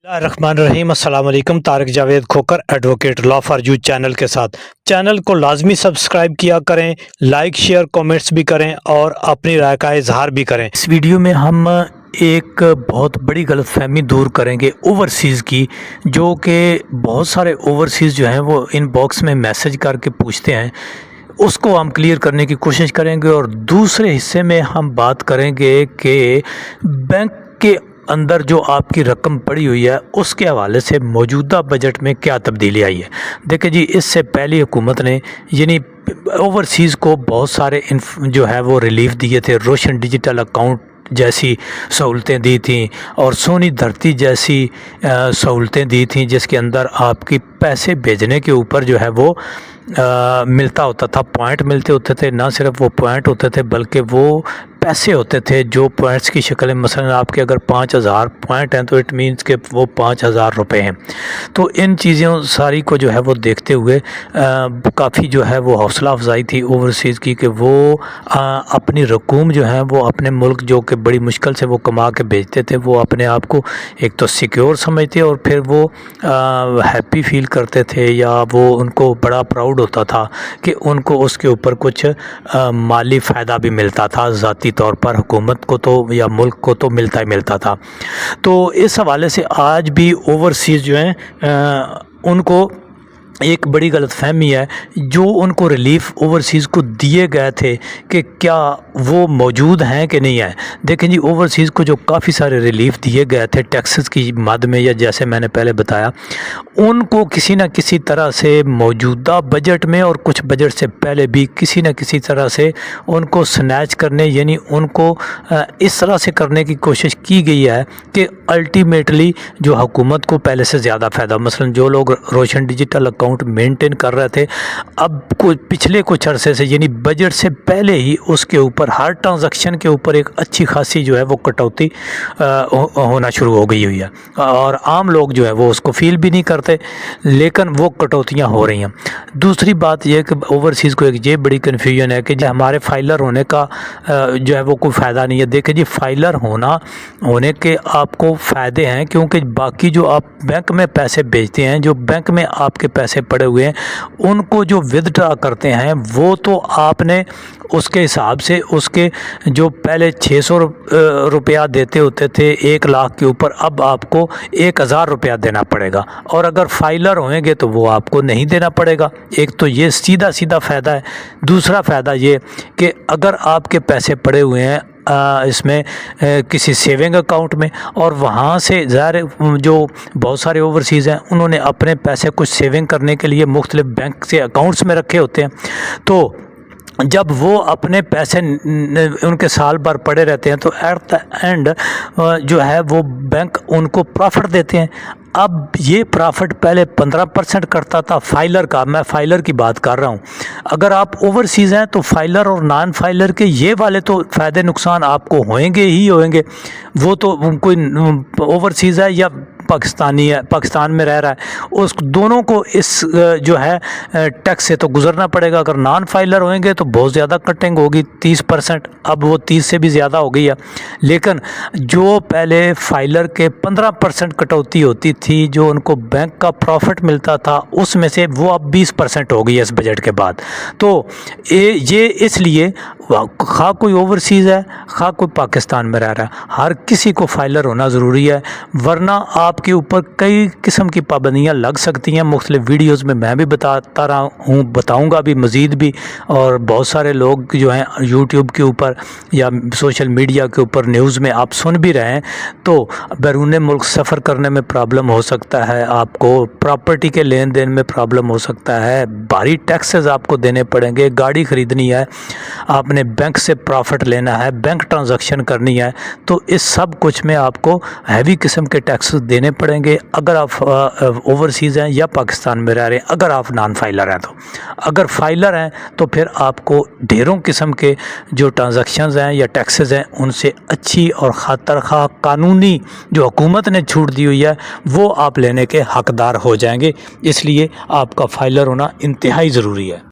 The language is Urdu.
الرحمن الرحیم السلام علیکم۔ Tariq Javed Khokhar advocate law for you channel کے ساتھ چینل کو لازمی سبسکرائب کیا کریں، لائک شیئر کومنٹس بھی کریں اور اپنی رائے کا اظہار بھی کریں۔ اس ویڈیو میں ہم ایک بہت بڑی غلط فہمی دور کریں گے اوورسیز کی، جو کہ بہت سارے اوورسیز جو ہیں وہ ان باکس میں میسج کر کے پوچھتے ہیں، اس کو ہم کلیئر کرنے کی کوشش کریں گے۔ اور دوسرے حصے میں ہم بات کریں گے کہ بینک کے اندر جو آپ کی رقم پڑی ہوئی ہے اس کے حوالے سے موجودہ بجٹ میں کیا تبدیلی آئی ہے۔ دیکھیں جی، اس سے پہلی حکومت نے یعنی اوورسیز کو بہت سارے جو ہے وہ ریلیف دیے تھے، روشن ڈیجیٹل اکاؤنٹ جیسی سہولتیں دی تھیں اور سونی دھرتی جیسی سہولتیں دی تھیں، جس کے اندر آپ کی پیسے بھیجنے کے اوپر جو ہے وہ ملتا ہوتا تھا، پوائنٹ ملتے ہوتے تھے۔ نہ صرف وہ پوائنٹ ہوتے تھے بلکہ وہ پیسے ہوتے تھے جو پوائنٹس کی شکل میں، مثلا آپ کے اگر 5000 پوائنٹ ہیں تو اٹ مینس کہ وہ 5000 روپے ہیں۔ تو ان چیزوں ساری کو جو ہے وہ دیکھتے ہوئے کافی جو ہے وہ حوصلہ افزائی تھی اوورسیز کی کہ وہ اپنی رقوم جو ہے وہ اپنے ملک جو کہ بڑی مشکل سے وہ کما کے بھیجتے تھے، وہ اپنے آپ کو ایک تو سیکیور سمجھتے اور پھر وہ ہیپی فیل کرتے تھے، یا وہ ان کو بڑا پراؤڈ ہوتا تھا کہ ان کو اس کے اوپر کچھ مالی فائدہ بھی ملتا تھا، ذاتی طور پر حکومت کو تو یا ملک کو تو ملتا ہی ملتا تھا۔ تو اس حوالے سے آج بھی اوورسیز جو ہیں ان کو ایک بڑی غلط فہمی ہے، جو ان کو ریلیف اوورسیز کو دیے گئے تھے کہ کیا وہ موجود ہیں کہ نہیں ہیں۔ دیکھیں جی، اوورسیز کو جو کافی سارے ریلیف دیے گئے تھے ٹیکسز کی مد میں، یا جیسے میں نے پہلے بتایا، ان کو کسی نہ کسی طرح سے موجودہ بجٹ میں اور کچھ بجٹ سے پہلے بھی کسی نہ کسی طرح سے ان کو سنیچ کرنے، یعنی ان کو اس طرح سے کرنے کی کوشش کی گئی ہے کہ الٹیمیٹلی جو حکومت کو پہلے سے زیادہ فائدہ، مثلا جو لوگ روشن ڈیجیٹل اکاؤنٹ مینٹین کر رہے تھے، اب پچھلے کچھ عرصے سے یعنی بجٹ سے پہلے ہی اس کے اوپر ہر ٹرانزیکشن کے اوپر ایک اچھی خاصی جو ہے وہ کٹوتی ہونا شروع ہو گئی ہوئی ہے، اور عام لوگ جو ہے وہ اس کو فیل بھی نہیں کرتے، لیکن وہ کٹوتیاں ہو رہی ہیں۔ دوسری بات یہ کہ اوورسیز کو ایک یہ بڑی کنفیوژن ہے کہ ہمارے فائلر ہونے کا جو ہے وہ کوئی فائدہ نہیں ہے۔ دیکھیں جی، فائلر ہونے کے آپ کو فائدے ہیں، کیونکہ باقی جو آپ بینک میں پیسے بھیجتے ہیں، جو بینک میں آپ کے پیسے پڑے ہوئے ہیں، ان کو جو ودڈرا کرتے ہیں وہ تو آپ نے اس کے حساب سے اس کے جو پہلے 600 روپیہ دیتے ہوتے تھے 1 لاکھ کے اوپر، اب آپ کو 1000 روپیہ دینا پڑے گا، اور اگر فائلر ہوئیں گے تو وہ آپ کو نہیں دینا پڑے گا۔ ایک تو یہ سیدھا فائدہ ہے۔ دوسرا فائدہ یہ کہ اگر آپ کے پیسے پڑے ہوئے ہیں اس میں کسی سیونگ اکاؤنٹ میں، اور وہاں سے ظاہر جو بہت سارے اوورسیز ہیں انہوں نے اپنے پیسے کچھ سیونگ کرنے کے لیے مختلف بینک سے اکاؤنٹس میں رکھے ہوتے ہیں، تو جب وہ اپنے پیسے ان کے سال بھر پڑے رہتے ہیں تو ایٹ دا اینڈ جو ہے وہ بینک ان کو پرافٹ دیتے ہیں۔ اب یہ پرافٹ پہلے 15% کرتا تھا فائلر کا، میں فائلر کی بات کر رہا ہوں۔ اگر آپ اوورسیز ہیں تو فائلر اور نان فائلر کے یہ والے تو فائدے نقصان آپ کو ہوئیں گے، وہ تو کوئی اوورسیز ہے یا پاکستانی ہے، پاکستان میں رہ رہا ہے، اس دونوں کو اس جو ہے ٹیکس سے تو گزرنا پڑے گا۔ اگر نان فائلر ہوئیں گے تو بہت زیادہ کٹنگ ہوگی، 30%، اب وہ 30 سے بھی زیادہ ہو گئی ہے۔ لیکن جو پہلے فائلر کے 15% کٹوتی ہوتی تھی، جو ان کو بینک کا پروفٹ ملتا تھا، اس میں سے وہ اب 20% ہو گئی ہے اس بجٹ کے بعد۔ تو یہ اس لیے خواہ کوئی اوورسیز ہے خواہ کوئی پاکستان میں رہ رہا ہے، ہر کسی کو فائلر ہونا ضروری ہے، ورنہ آپ کے اوپر کئی قسم کی پابندیاں لگ سکتی ہیں۔ مختلف ویڈیوز میں بھی بتاتا رہا ہوں، بتاؤں گا بھی مزید بھی، اور بہت سارے لوگ جو ہیں یوٹیوب کے اوپر یا سوشل میڈیا کے اوپر نیوز میں آپ سن بھی رہے ہیں، تو بیرون ملک سفر کرنے میں پرابلم ہو سکتا ہے، آپ کو پراپرٹی کے لین دین میں پرابلم ہو سکتا ہے، بھاری ٹیکسز آپ کو دینے پڑیں گے، گاڑی خریدنی ہے، آپ نے بینک سے پرافٹ لینا ہے، بینک ٹرانزیکشن کرنی ہے، تو اس سب کچھ میں آپ کو ہیوی قسم کے ٹیکسز دینے پڑیں گے اگر آپ اوورسیز ہیں یا پاکستان میں رہ رہے ہیں۔ اگر آپ نان فائلر ہیں، تو اگر فائلر ہیں تو پھر آپ کو ڈھیروں قسم کے جو ٹرانزیکشنز ہیں یا ٹیکسز ہیں ان سے اچھی اور خاطر خواہ قانونی جو حکومت نے چھوٹ دی ہوئی ہے وہ آپ لینے کے حقدار ہو جائیں گے۔ اس لیے آپ کا فائلر ہونا انتہائی ضروری ہے۔